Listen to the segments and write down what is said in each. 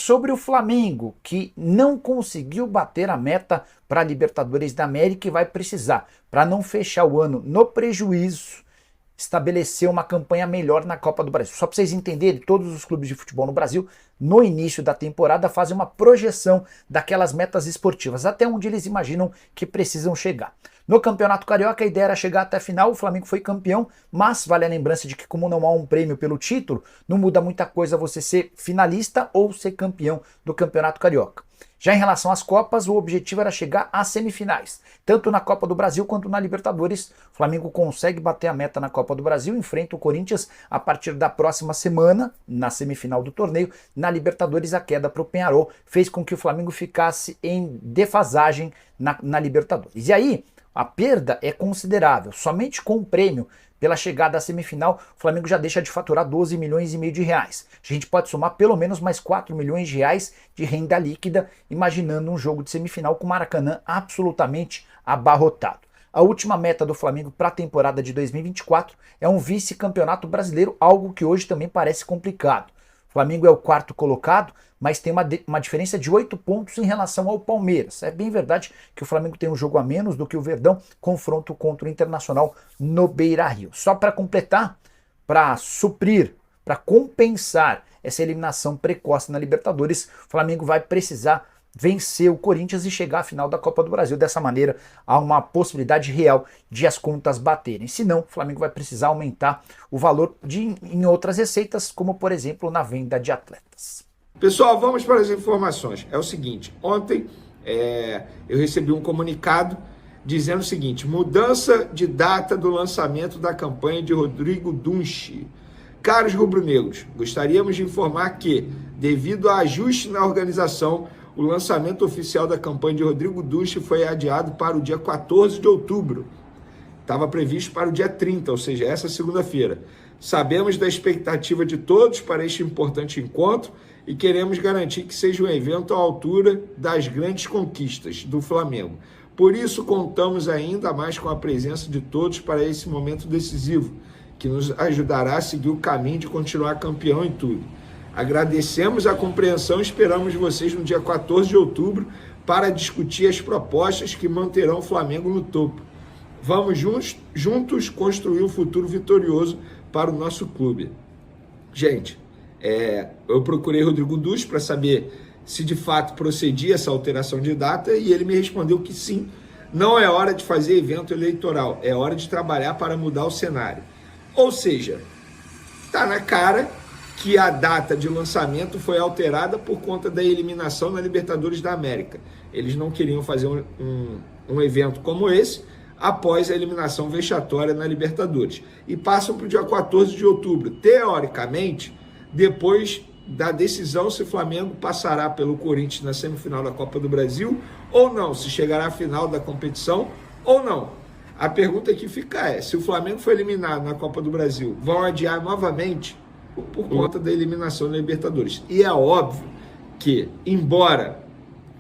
sobre o Flamengo, que não conseguiu bater a meta para a Libertadores da América e vai precisar, para não fechar o ano no prejuízo, estabelecer uma campanha melhor na Copa do Brasil. Só para vocês entenderem, todos os clubes de futebol no Brasil, no início da temporada, fazem uma projeção daquelas metas esportivas, até onde eles imaginam que precisam chegar. No Campeonato Carioca, a ideia era chegar até a final, o Flamengo foi campeão, mas vale a lembrança de que, como não há um prêmio pelo título, não muda muita coisa você ser finalista ou ser campeão do Campeonato Carioca. Já em relação às Copas, o objetivo era chegar às semifinais. Tanto na Copa do Brasil quanto na Libertadores, o Flamengo consegue bater a meta na Copa do Brasil, enfrenta o Corinthians a partir da próxima semana, na semifinal do torneio. Na Libertadores, a queda para o Peñarol fez com que o Flamengo ficasse em defasagem na Libertadores. E aí, a perda é considerável. Somente com o prêmio pela chegada à semifinal, o Flamengo já deixa de faturar 12 milhões e meio de reais. A gente pode somar pelo menos mais 4 milhões de reais de renda líquida, imaginando um jogo de semifinal com o Maracanã absolutamente abarrotado. A última meta do Flamengo para a temporada de 2024 é um vice-campeonato brasileiro, algo que hoje também parece complicado. O Flamengo é o quarto colocado, mas tem uma diferença de 8 pontos em relação ao Palmeiras. É bem verdade que o Flamengo tem um jogo a menos do que o Verdão, confronto contra o Internacional no Beira-Rio. Só para completar, para suprir, para compensar essa eliminação precoce na Libertadores, o Flamengo vai precisar vencer o Corinthians e chegar à final da Copa do Brasil. Dessa maneira, há uma possibilidade real de as contas baterem. Senão, o Flamengo vai precisar aumentar o valor em outras receitas, como, por exemplo, na venda de atletas. Pessoal, vamos para as informações. É o seguinte, ontem eu recebi um comunicado dizendo o seguinte: mudança de data do lançamento da campanha de Rodrigo Dunche. Caros rubro-negros, gostaríamos de informar que, devido a ajuste na organização, o lançamento oficial da campanha de Rodrigo Dunche foi adiado para o dia 14 de outubro. Estava previsto para o dia 30, ou seja, essa segunda-feira. Sabemos da expectativa de todos para este importante encontro e queremos garantir que seja um evento à altura das grandes conquistas do Flamengo. Por isso, contamos ainda mais com a presença de todos para esse momento decisivo, que nos ajudará a seguir o caminho de continuar campeão em tudo. Agradecemos a compreensão e esperamos vocês no dia 14 de outubro para discutir as propostas que manterão o Flamengo no topo. Vamos juntos construir um futuro vitorioso para o nosso clube. Gente, eu procurei Rodrigo Dunche para saber se de fato procedia essa alteração de data e ele me respondeu que sim, não é hora de fazer evento eleitoral, é hora de trabalhar para mudar o cenário. Ou seja, está na cara que a data de lançamento foi alterada por conta da eliminação na Libertadores da América. Eles não queriam fazer um evento como esse após a eliminação vexatória na Libertadores. E passam para o dia 14 de outubro. Teoricamente, depois da decisão se o Flamengo passará pelo Corinthians na semifinal da Copa do Brasil ou não, se chegará à final da competição ou não. A pergunta que fica é, se o Flamengo for eliminado na Copa do Brasil, vão adiar novamente por conta da eliminação na Libertadores. E é óbvio que, embora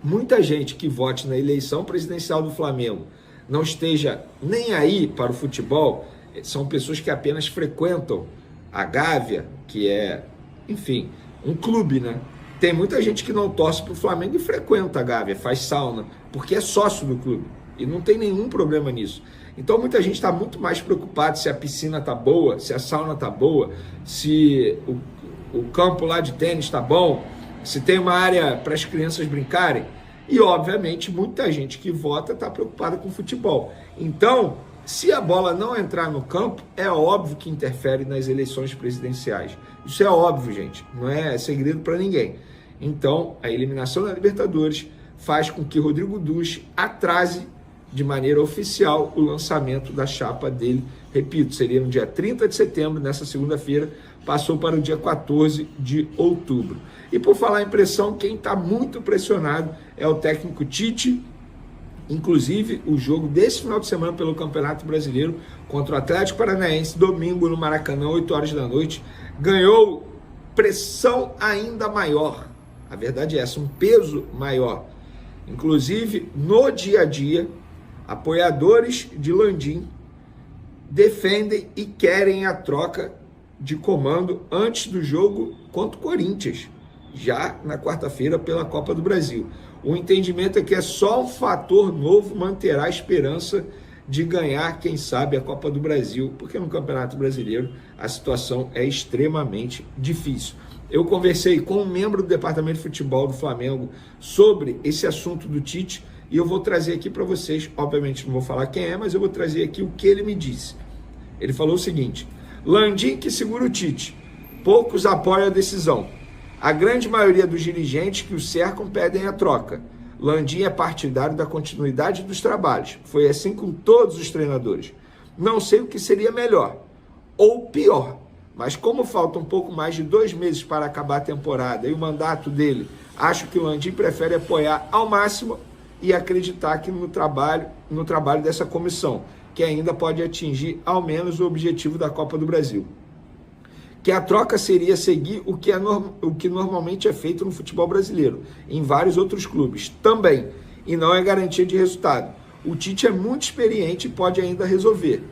muita gente que vote na eleição presidencial do Flamengo não esteja nem aí para o futebol, são pessoas que apenas frequentam a Gávea, que é, enfim, um clube, né? Tem muita gente que não torce para o Flamengo e frequenta a Gávea, faz sauna, porque é sócio do clube. E não tem nenhum problema nisso. Então muita gente está muito mais preocupada se a piscina está boa, se a sauna está boa, se o campo lá de tênis está bom, se tem uma área para as crianças brincarem. E, obviamente, muita gente que vota está preocupada com futebol. Então, se a bola não entrar no campo, é óbvio que interfere nas eleições presidenciais. Isso é óbvio, gente. Não é segredo para ninguém. Então, a eliminação da Libertadores faz com que Rodrigo Dunche atrase de maneira oficial o lançamento da chapa dele. Repito, seria no dia 30 de setembro, nessa segunda-feira, passou para o dia 14 de outubro. E por falar em pressão, quem está muito pressionado é o técnico Tite. Inclusive, o jogo desse final de semana pelo Campeonato Brasileiro contra o Atlético Paranaense, domingo no Maracanã, 8 horas da noite, ganhou pressão ainda maior. A verdade é essa, um peso maior. Inclusive, no dia a dia, apoiadores de Landim defendem e querem a troca de comando antes do jogo contra o Corinthians. já na quarta-feira pela Copa do Brasil. O entendimento é que é só um fator novo manterá a esperança de ganhar, quem sabe, a Copa do Brasil, porque no Campeonato Brasileiro a situação é extremamente difícil. Eu conversei com um membro do Departamento de Futebol do Flamengo sobre esse assunto do Tite e eu vou trazer aqui para vocês, obviamente não vou falar quem é, mas eu vou trazer aqui o que ele me disse. Ele falou o seguinte: Landim que segura o Tite, poucos apoiam a decisão. A grande maioria dos dirigentes que o cercam pedem a troca. Landim é partidário da continuidade dos trabalhos. Foi assim com todos os treinadores. Não sei o que seria melhor ou pior, mas como falta um pouco mais de 2 meses para acabar a temporada e o mandato dele, acho que o Landim prefere apoiar ao máximo e acreditar que no trabalho dessa comissão, que ainda pode atingir ao menos o objetivo da Copa do Brasil. Que a troca seria seguir o que normalmente é feito no futebol brasileiro, em vários outros clubes também, e não é garantia de resultado. O Tite é muito experiente e pode ainda resolver.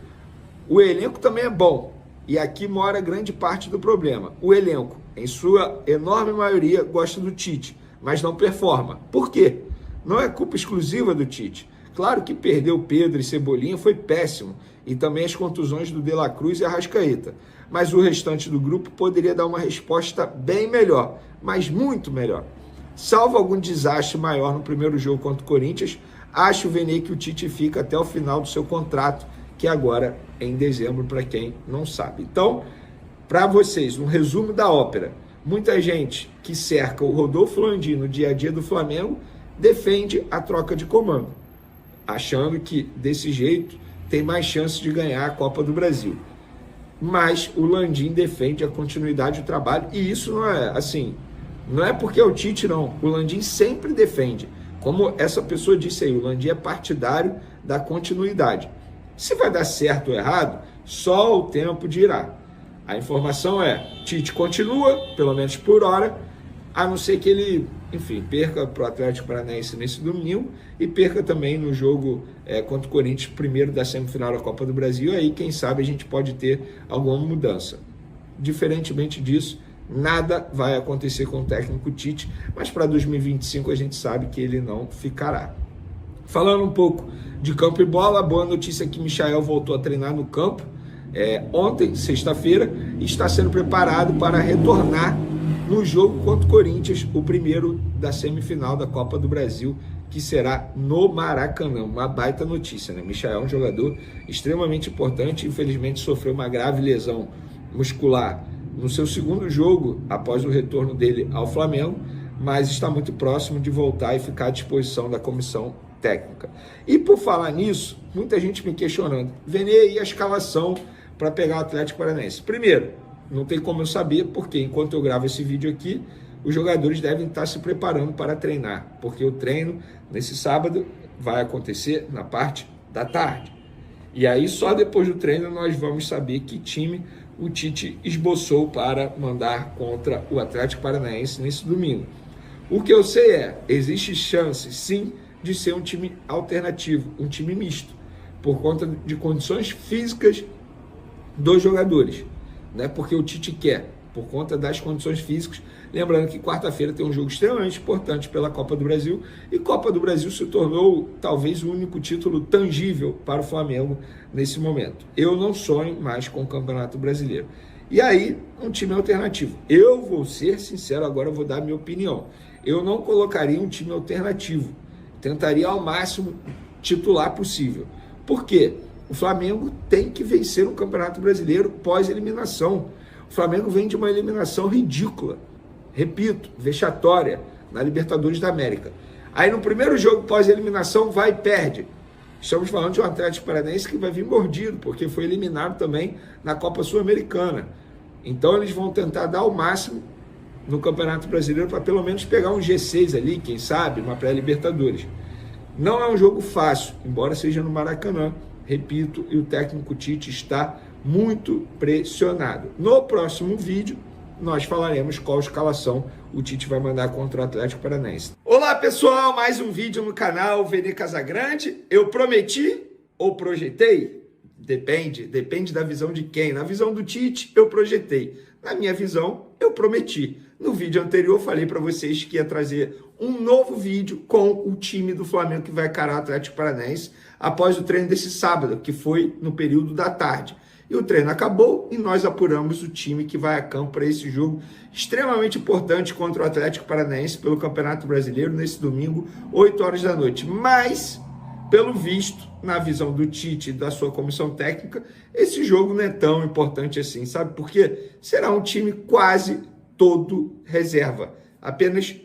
O elenco também é bom, e aqui mora grande parte do problema. O elenco, em sua enorme maioria, gosta do Tite, mas não performa. Por quê? Não é culpa exclusiva do Tite. Claro que perder o Pedro e Cebolinha foi péssimo, e também as contusões do De La Cruz e Arrascaeta. Mas o restante do grupo poderia dar uma resposta bem melhor, mas muito melhor. Salvo algum desastre maior no primeiro jogo contra o Corinthians, acho, Vene, que o Tite fica até o final do seu contrato, que agora é em dezembro, para quem não sabe. Então, para vocês, um resumo da ópera. Muita gente que cerca o Rodolfo Landim no dia a dia do Flamengo defende a troca de comando, achando que desse jeito tem mais chance de ganhar a Copa do Brasil. Mas o Landim defende a continuidade do trabalho, e isso não é assim, não é porque é o Tite, não. O Landim sempre defende. Como essa pessoa disse aí, o Landim é partidário da continuidade. Se vai dar certo ou errado, só o tempo dirá. A informação é, Tite continua, pelo menos por hora, a não ser que ele, enfim, perca para o Atlético Paranaense nesse domingo e perca também no jogo contra o Corinthians, primeiro da semifinal da Copa do Brasil. Aí, quem sabe, a gente pode ter alguma mudança. Diferentemente disso, nada vai acontecer com o técnico Tite, mas para 2025 a gente sabe que ele não ficará. Falando um pouco de campo e bola, a boa notícia é que Michael voltou a treinar no campo ontem, sexta-feira, e está sendo preparado para retornar no jogo contra o Corinthians, o primeiro da semifinal da Copa do Brasil, que será no Maracanã. Uma baita notícia, né? Michael é um jogador extremamente importante, infelizmente sofreu uma grave lesão muscular no seu segundo jogo após o retorno dele ao Flamengo, mas está muito próximo de voltar e ficar à disposição da comissão técnica. E por falar nisso, muita gente me questionando, Vene, e a escalação para pegar o Atlético Paranaense? Primeiro, não tem como eu saber, porque enquanto eu gravo esse vídeo aqui, os jogadores devem estar se preparando para treinar, porque o treino nesse sábado vai acontecer na parte da tarde. E aí só depois do treino nós vamos saber que time o Tite esboçou para mandar contra o Atlético Paranaense nesse domingo. O que eu sei é, existe chance sim de ser um time alternativo, um time misto, por conta de condições físicas dos jogadores, né? Porque o Tite quer, por conta das condições físicas. Lembrando que quarta-feira tem um jogo extremamente importante pela Copa do Brasil, e Copa do Brasil se tornou talvez o único título tangível para o Flamengo nesse momento. Eu não sonho mais com o Campeonato Brasileiro. E aí, um time alternativo. Eu vou ser sincero, agora eu vou dar a minha opinião. Eu não colocaria um time alternativo. Tentaria ao máximo titular possível. Por quê? O Flamengo tem que vencer o Campeonato Brasileiro pós-eliminação. O Flamengo vem de uma eliminação ridícula. Repito, vexatória, na Libertadores da América. Aí no primeiro jogo pós-eliminação vai e perde. Estamos falando de um Atlético Paranaense que vai vir mordido, porque foi eliminado também na Copa Sul-Americana. Então eles vão tentar dar o máximo no Campeonato Brasileiro para pelo menos pegar um G6 ali, quem sabe, uma pré-Libertadores. Não é um jogo fácil, embora seja no Maracanã, repito, e o técnico Tite está muito pressionado. No próximo vídeo, nós falaremos qual escalação o Tite vai mandar contra o Atlético Paranaense. Olá, pessoal! Mais um vídeo no canal Vene Casagrande. Eu prometi ou projetei? Depende da visão de quem. Na visão do Tite, eu projetei. Na minha visão, eu prometi. No vídeo anterior, falei para vocês que ia trazer um novo vídeo com o time do Flamengo que vai encarar o Atlético Paranaense após o treino desse sábado, que foi no período da tarde. E o treino acabou e nós apuramos o time que vai a campo para esse jogo extremamente importante contra o Atlético Paranaense pelo Campeonato Brasileiro nesse domingo, 8 horas da noite. Mas, pelo visto, na visão do Tite e da sua comissão técnica, esse jogo não é tão importante assim, sabe por quê? Será um time quase todo reserva.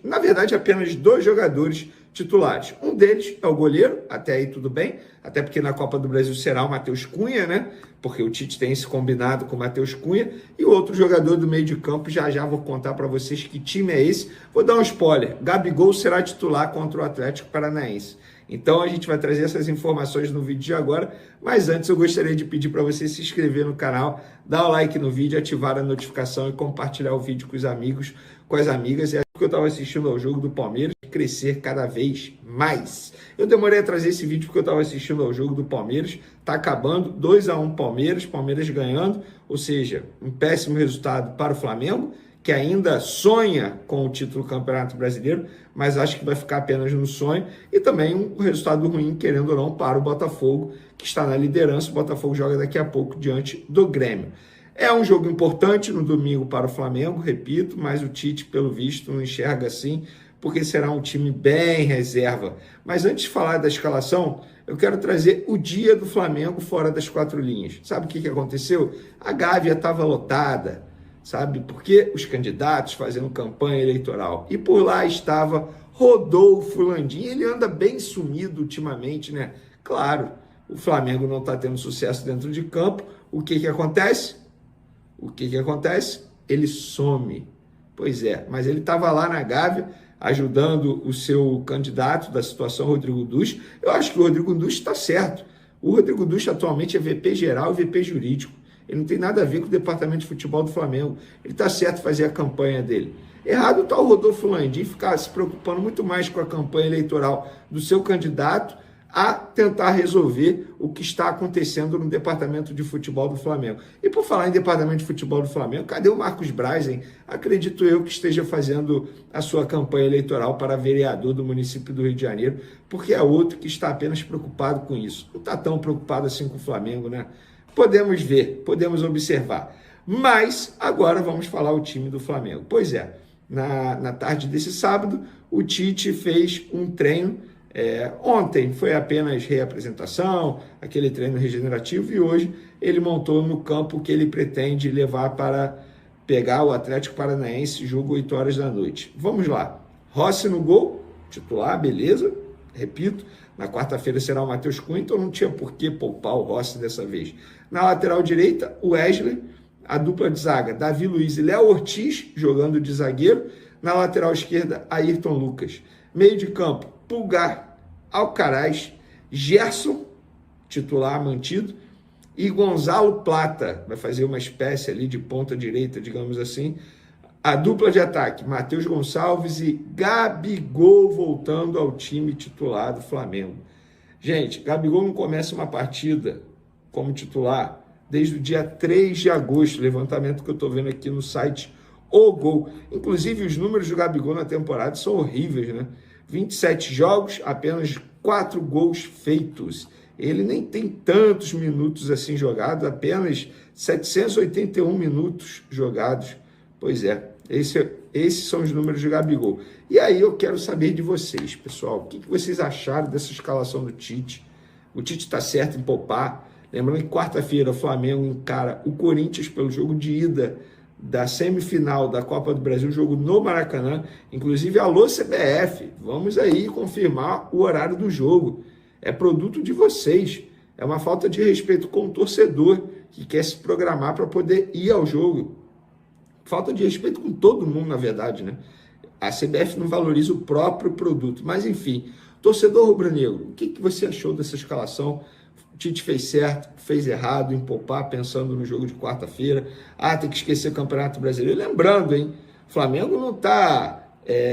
Na verdade, apenas 2 jogadores titulares. Um deles é o goleiro, até aí tudo bem, até porque na Copa do Brasil será o Matheus Cunha, né? Porque o Tite tem esse combinado com o Matheus Cunha. E o outro jogador do meio de campo, já vou contar para vocês que time é esse. Vou dar um spoiler, Gabigol será titular contra o Atlético Paranaense. Então a gente vai trazer essas informações no vídeo de agora, mas antes eu gostaria de pedir para você se inscrever no canal, dar o like no vídeo, ativar a notificação e compartilhar o vídeo com os amigos, com as amigas. É porque eu estava assistindo ao jogo do Palmeiras crescer cada vez mais. Eu demorei a trazer esse vídeo porque eu estava assistindo ao jogo do Palmeiras, tá acabando, 2-1 Palmeiras ganhando, ou seja, um péssimo resultado para o Flamengo, que ainda sonha com o título do Campeonato Brasileiro, mas acho que vai ficar apenas no sonho, e também um resultado ruim, querendo ou não, para o Botafogo, que está na liderança. O Botafogo joga daqui a pouco diante do Grêmio. É um jogo importante no domingo para o Flamengo, repito, mas o Tite, pelo visto, não enxerga assim, porque será um time bem reserva. Mas antes de falar da escalação, eu quero trazer o dia do Flamengo fora das 4 linhas. Sabe o que aconteceu? A Gávea estava lotada, sabe? Porque os candidatos fazendo campanha eleitoral. E por lá estava Rodolfo Landim. Ele anda bem sumido ultimamente, né? Claro, o Flamengo não está tendo sucesso dentro de campo. O que acontece? Ele some. Pois é, mas ele estava lá na Gávea ajudando o seu candidato da situação, Rodrigo Dusch. Eu acho que o Rodrigo Dusch está certo. O Rodrigo Dusch atualmente é VP geral e VP jurídico. Ele não tem nada a ver com o departamento de futebol do Flamengo. Ele está certo fazer a campanha dele. Errado está o Rodolfo Landim ficar se preocupando muito mais com a campanha eleitoral do seu candidato a tentar resolver o que está acontecendo no departamento de futebol do Flamengo. E por falar em departamento de futebol do Flamengo, cadê o Marcos Braz, hein? Acredito eu que esteja fazendo a sua campanha eleitoral para vereador do município do Rio de Janeiro, porque é outro que está apenas preocupado com isso. Não está tão preocupado assim com o Flamengo, né? Podemos ver, podemos observar. Mas agora vamos falar o time do Flamengo. Pois é, na tarde desse sábado, o Tite fez um treino. Ontem foi apenas reapresentação, aquele treino regenerativo, e hoje ele montou no campo que ele pretende levar para pegar o Atlético Paranaense, jogo 8 horas da noite. Vamos lá. Rossi no gol, titular, beleza. Repito, na quarta-feira será o Matheus Cunha, então não tinha por que poupar o Rossi dessa vez. Na lateral direita, o Wesley, a dupla de zaga, Davi Luiz e Léo Ortiz, jogando de zagueiro. Na lateral esquerda, Ayrton Lucas. Meio de campo, Pulgar, Alcaraz, Gerson, titular mantido, e Gonzalo Plata, vai fazer uma espécie ali de ponta direita, digamos assim. A dupla de ataque, Matheus Gonçalves e Gabigol voltando ao time titular do Flamengo. Gente, Gabigol não começa uma partida como titular desde o dia 3 de agosto, levantamento que eu estou vendo aqui no site O Gol. Inclusive, os números do Gabigol na temporada são horríveis, né? 27 jogos, apenas 4 gols feitos. Ele nem tem tantos minutos assim jogados, apenas 781 minutos jogados. Pois é, esses são os números de Gabigol. E aí eu quero saber de vocês, pessoal, o que vocês acharam dessa escalação do Tite? O Tite está certo em poupar. Lembrando que quarta-feira o Flamengo encara o Corinthians pelo jogo de ida da semifinal da Copa do Brasil, jogo no Maracanã. Inclusive, alô CBF, vamos aí confirmar o horário do jogo. É produto de vocês. É uma falta de respeito com o torcedor que quer se programar para poder ir ao jogo. Falta de respeito com todo mundo, na verdade, né? A CBF não valoriza o próprio produto. Mas, enfim, torcedor rubro-negro, o que você achou dessa escalação? O Tite fez certo, fez errado em poupar, pensando no jogo de quarta-feira. Tem que esquecer o Campeonato Brasileiro. Lembrando, hein? O Flamengo não está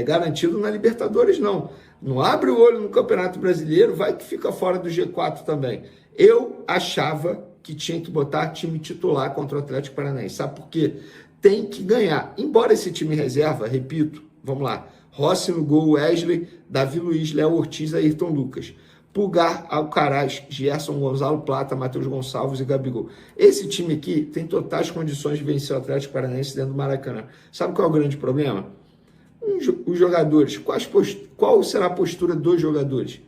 garantido na Libertadores, não. Não abre o olho no Campeonato Brasileiro, vai que fica fora do G4 também. Eu achava que tinha que botar time titular contra o Atlético Paranaense. Sabe por quê? tem que ganhar. Embora esse time reserva, repito, vamos lá, Rossi no gol, Wesley, Davi Luiz, Léo Ortiz, Ayrton Lucas. Pulgar, Alcaraz, Gerson, Gonzalo Plata, Matheus Gonçalves e Gabigol. Esse time aqui tem totais condições de vencer o Atlético Paranaense dentro do Maracanã. Sabe qual é o grande problema? Os jogadores, qual será a postura dos jogadores?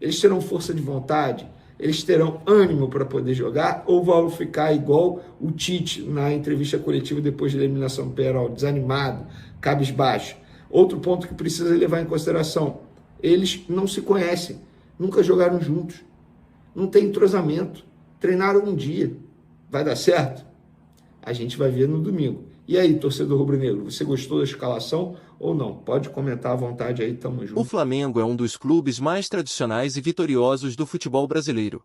Eles terão força de vontade? Eles terão ânimo para poder jogar? Ou vão ficar igual o Tite na entrevista coletiva depois da eliminação do Peñarol, desanimado, cabisbaixo? Outro ponto que precisa levar em consideração, eles não se conhecem, nunca jogaram juntos, não tem entrosamento, treinaram um dia. Vai dar certo? A gente vai ver no domingo. E aí, torcedor rubro-negro, você gostou da escalação ou não? Pode comentar à vontade aí, tamo junto. O Flamengo é um dos clubes mais tradicionais e vitoriosos do futebol brasileiro.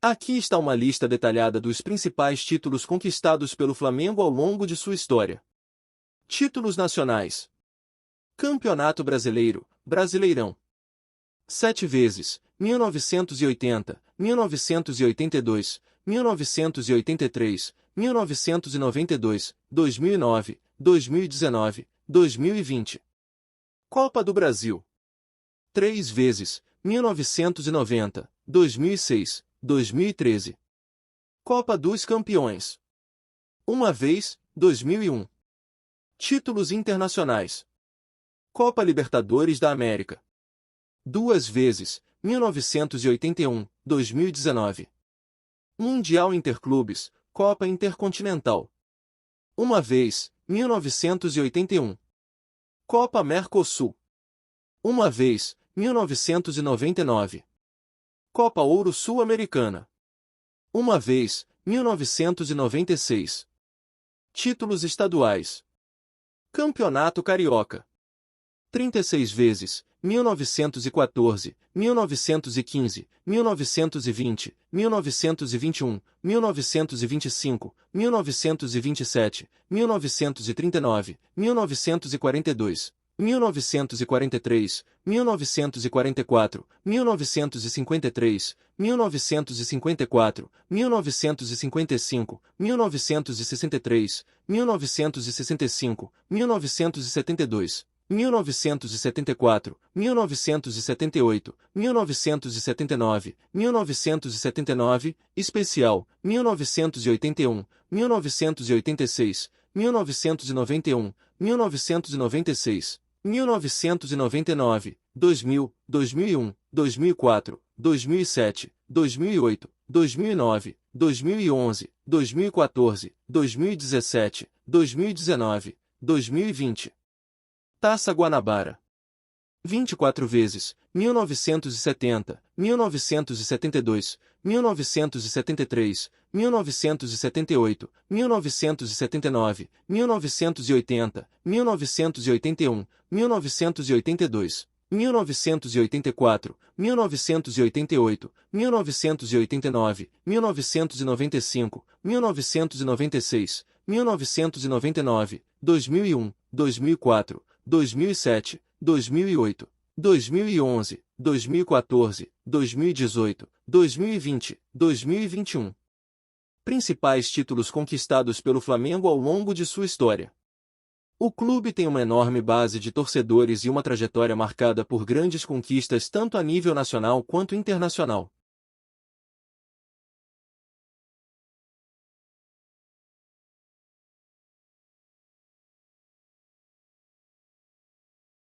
Aqui está uma lista detalhada dos principais títulos conquistados pelo Flamengo ao longo de sua história. Títulos nacionais. Campeonato Brasileiro, Brasileirão. 7 vezes, 1980, 1982, 1983, 1992, 2009, 2019, 2020. Copa do Brasil. 3 vezes, 1990, 2006, 2013. Copa dos Campeões. 1 vez, 2001. Títulos internacionais. Copa Libertadores da América. 2 vezes, 1981, 2019. Mundial Interclubes, Copa Intercontinental. 1 vez, 1981. Copa Mercosul. 1 vez, 1999. Copa Ouro Sul-Americana. 1 vez, 1996. Títulos estaduais. Campeonato Carioca. 36 vezes, 1914, 1915, 1920, 1921, 1925, 1927, 1939, 1942, 1943, 1944, 1953, 1954, 1955, 1963, 1965, 1972, 1974, 1978, 1979, 1979, especial, 1981, 1986, 1991, 1996, 1999, 2000, 2001, 2004, 2007, 2008, 2009, 2011, 2014, 2017, 2019, 2020. Taça Guanabara. 24 vezes, 1970, 1972, 1973, 1978, 1979, 1980, 1981, 1982, 1984, 1988, 1989, 1995, 1996, 1999, 2001, 2004, 2007, 2008, 2011, 2014, 2018, 2020, 2021. Principais títulos conquistados pelo Flamengo ao longo de sua história. O clube tem uma enorme base de torcedores e uma trajetória marcada por grandes conquistas tanto a nível nacional quanto internacional.